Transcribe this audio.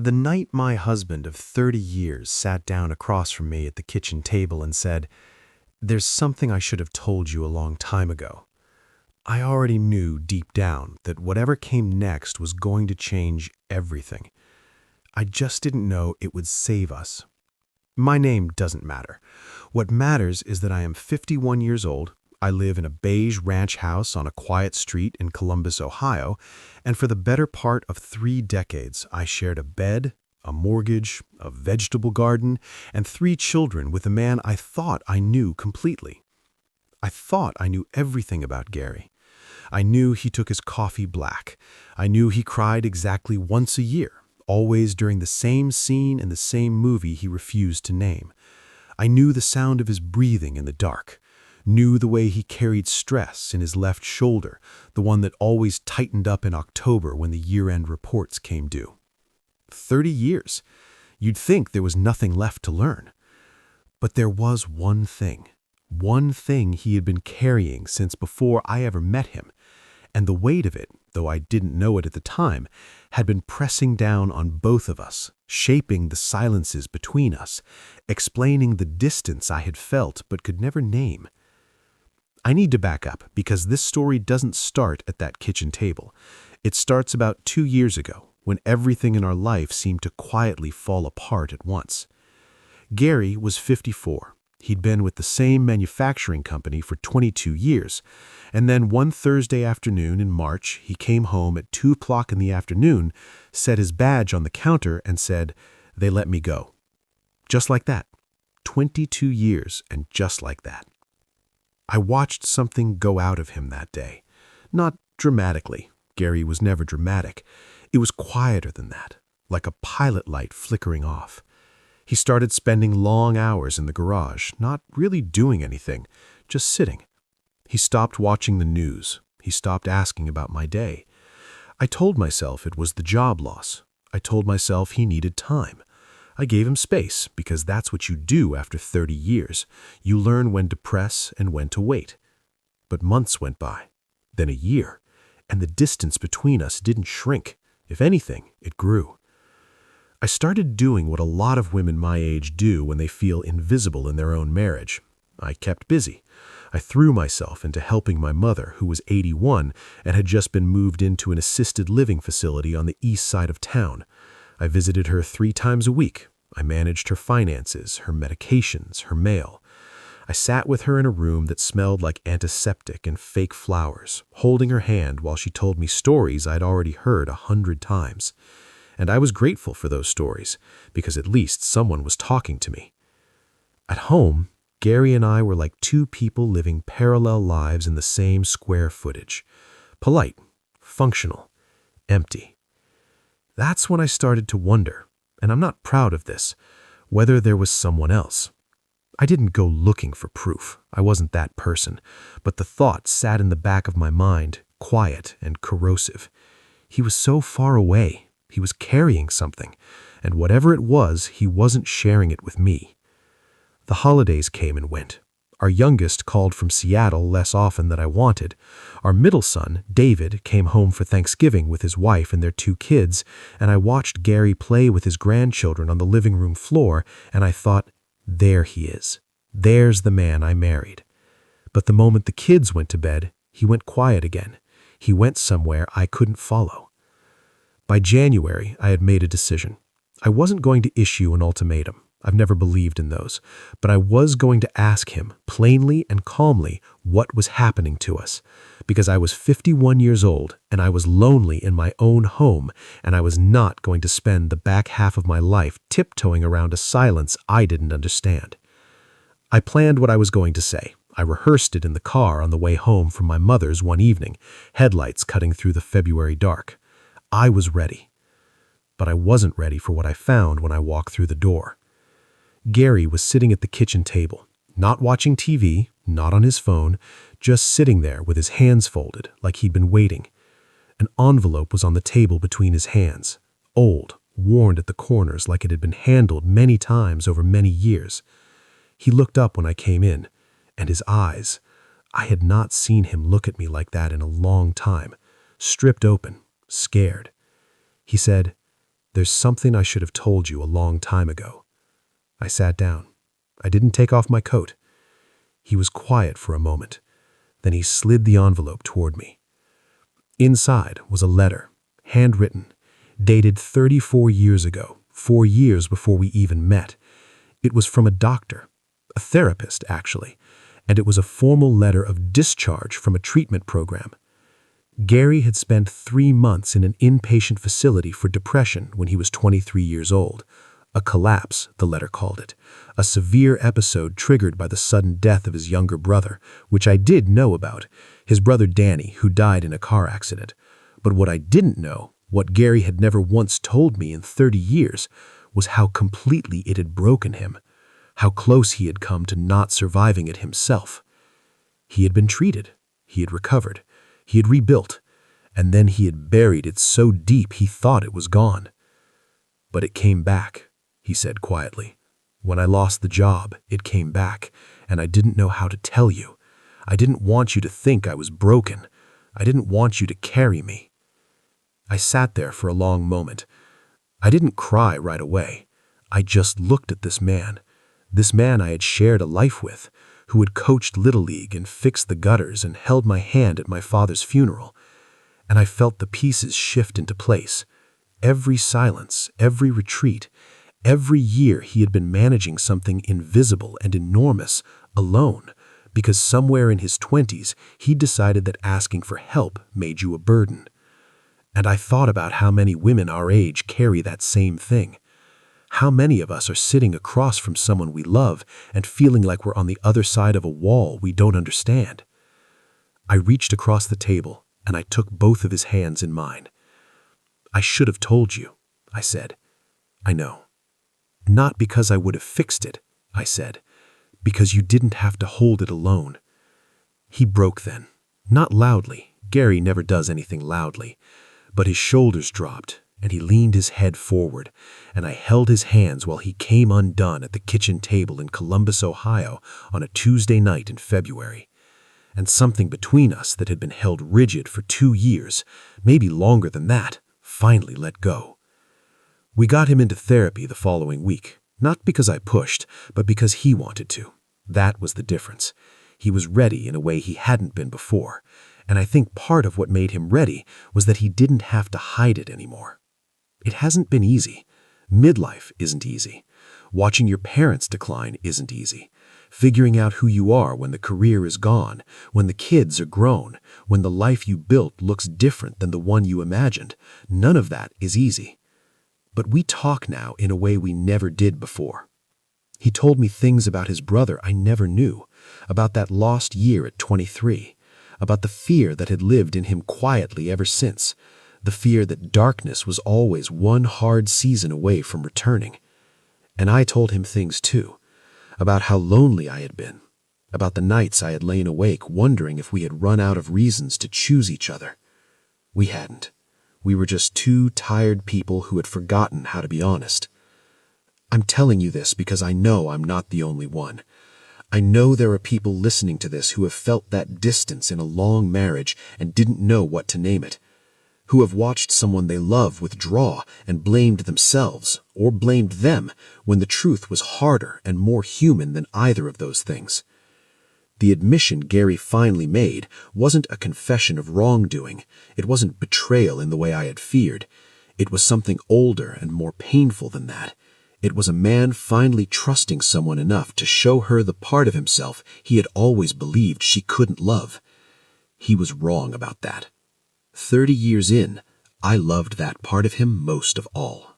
The night my husband of 30 years sat down across from me at the kitchen table and said, "There's something I should have told you a long time ago." I already knew deep down that whatever came next was going to change everything. I just didn't know it would save us. My name doesn't matter. What matters is that I am 51 years old. I live in a beige ranch house on a quiet street in Columbus, Ohio, and for the better part of 3 decades, I shared a bed, a mortgage, a vegetable garden, and 3 children with a man I thought I knew completely. I thought I knew everything about Gary. I knew he took his coffee black. I knew he cried exactly once a year, always during the same scene in the same movie he refused to name. I knew the sound of his breathing in the dark. Knew the way he carried stress in his left shoulder, the one that always tightened up in October when the year-end reports came due. 30 years. You'd think there was nothing left to learn. But there was one thing he had been carrying since before I ever met him, and the weight of it, though I didn't know it at the time, had been pressing down on both of us, shaping the silences between us, explaining the distance I had felt but could never name. I need to back up because this story doesn't start at that kitchen table. It starts about 2 years ago, when everything in our life seemed to quietly fall apart at once. Gary was 54. He'd been with the same manufacturing company for 22 years, and then one Thursday afternoon in March, he came home at 2 o'clock in the afternoon, set his badge on the counter, and said, "They let me go." Just like that. 22 years, and just like that. I watched something go out of him that day. Not dramatically. Gary was never dramatic. It was quieter than that, like a pilot light flickering off. He started spending long hours in the garage, not really doing anything, just sitting. He stopped watching the news. He stopped asking about my day. I told myself it was the job loss. I told myself he needed time. I gave him space because that's what you do after 30 years. You learn when to press and when to wait. But months went by, then a year, and the distance between us didn't shrink. If anything, it grew. I started doing what a lot of women my age do when they feel invisible in their own marriage. I kept busy. I threw myself into helping my mother, who was 81 and had just been moved into an assisted living facility on the east side of town. I visited her 3 times a week. I managed her finances, her medications, her mail. I sat with her in a room that smelled like antiseptic and fake flowers, holding her hand while she told me stories I'd already heard 100 times. And I was grateful for those stories, because at least someone was talking to me. At home, Gary and I were like 2 people living parallel lives in the same square footage. Polite, functional, empty. That's when I started to wonder, and I'm not proud of this, whether there was someone else. I didn't go looking for proof. I wasn't that person, but the thought sat in the back of my mind, quiet and corrosive. He was so far away. He was carrying something, and whatever it was, he wasn't sharing it with me. The holidays came and went. Our youngest called from Seattle less often than I wanted. Our middle son, David, came home for Thanksgiving with his wife and their 2 kids, and I watched Gary play with his grandchildren on the living room floor, and I thought, there he is. There's the man I married. But the moment the kids went to bed, he went quiet again. He went somewhere I couldn't follow. By January, I had made a decision. I wasn't going to issue an ultimatum. I've never believed in those, but I was going to ask him, plainly and calmly, what was happening to us, because I was 51 years old, and I was lonely in my own home, and I was not going to spend the back half of my life tiptoeing around a silence I didn't understand. I planned what I was going to say. I rehearsed it in the car on the way home from my mother's one evening, headlights cutting through the February dark. I was ready. But I wasn't ready for what I found when I walked through the door. Gary was sitting at the kitchen table, not watching TV, not on his phone, just sitting there with his hands folded like he'd been waiting. An envelope was on the table between his hands, old, worn at the corners like it had been handled many times over many years. He looked up when I came in, and his eyes, I had not seen him look at me like that in a long time, stripped open, scared. He said, "There's something I should have told you a long time ago." I sat down. I didn't take off my coat. He was quiet for a moment. Then he slid the envelope toward me. Inside was a letter, handwritten, dated 34 years ago, 4 years before we even met. It was from a doctor, a therapist actually, and it was a formal letter of discharge from a treatment program. Gary had spent 3 months in an inpatient facility for depression when he was 23 years old. A collapse, the letter called it, a severe episode triggered by the sudden death of his younger brother, which I did know about, his brother Danny, who died in a car accident. But what I didn't know, what Gary had never once told me in 30 years, was how completely it had broken him, how close he had come to not surviving it himself. He had been treated, he had recovered, he had rebuilt, and then he had buried it so deep he thought it was gone. But it came back, he said quietly. When I lost the job, it came back, and I didn't know how to tell you. I didn't want you to think I was broken. I didn't want you to carry me. I sat there for a long moment. I didn't cry right away. I just looked at this man I had shared a life with, who had coached Little League and fixed the gutters and held my hand at my father's funeral. And I felt the pieces shift into place. Every silence, every retreat, every year he had been managing something invisible and enormous, alone, because somewhere in his 20s he'd decided that asking for help made you a burden. And I thought about how many women our age carry that same thing. How many of us are sitting across from someone we love and feeling like we're on the other side of a wall we don't understand? I reached across the table and I took both of his hands in mine. "I should have told you," I said. "I know. Not because I would have fixed it," I said, "because you didn't have to hold it alone." He broke then, not loudly. Gary never does anything loudly. But his shoulders dropped, and he leaned his head forward, and I held his hands while he came undone at the kitchen table in Columbus, Ohio, on a Tuesday night in February. And something between us that had been held rigid for 2 years, maybe longer than that, finally let go. We got him into therapy the following week, not because I pushed, but because he wanted to. That was the difference. He was ready in a way he hadn't been before, and I think part of what made him ready was that he didn't have to hide it anymore. It hasn't been easy. Midlife isn't easy. Watching your parents decline isn't easy. Figuring out who you are when the career is gone, when the kids are grown, when the life you built looks different than the one you imagined, none of that is easy. But we talk now in a way we never did before. He told me things about his brother I never knew, about that lost year at 23, about the fear that had lived in him quietly ever since, the fear that darkness was always one hard season away from returning. And I told him things too, about how lonely I had been, about the nights I had lain awake wondering if we had run out of reasons to choose each other. We hadn't. We were just 2 tired people who had forgotten how to be honest. I'm telling you this because I know I'm not the only one. I know there are people listening to this who have felt that distance in a long marriage and didn't know what to name it, who have watched someone they love withdraw and blamed themselves or blamed them when the truth was harder and more human than either of those things. The admission Gary finally made wasn't a confession of wrongdoing. It wasn't betrayal in the way I had feared. It was something older and more painful than that. It was a man finally trusting someone enough to show her the part of himself he had always believed she couldn't love. He was wrong about that. 30 years in, I loved that part of him most of all.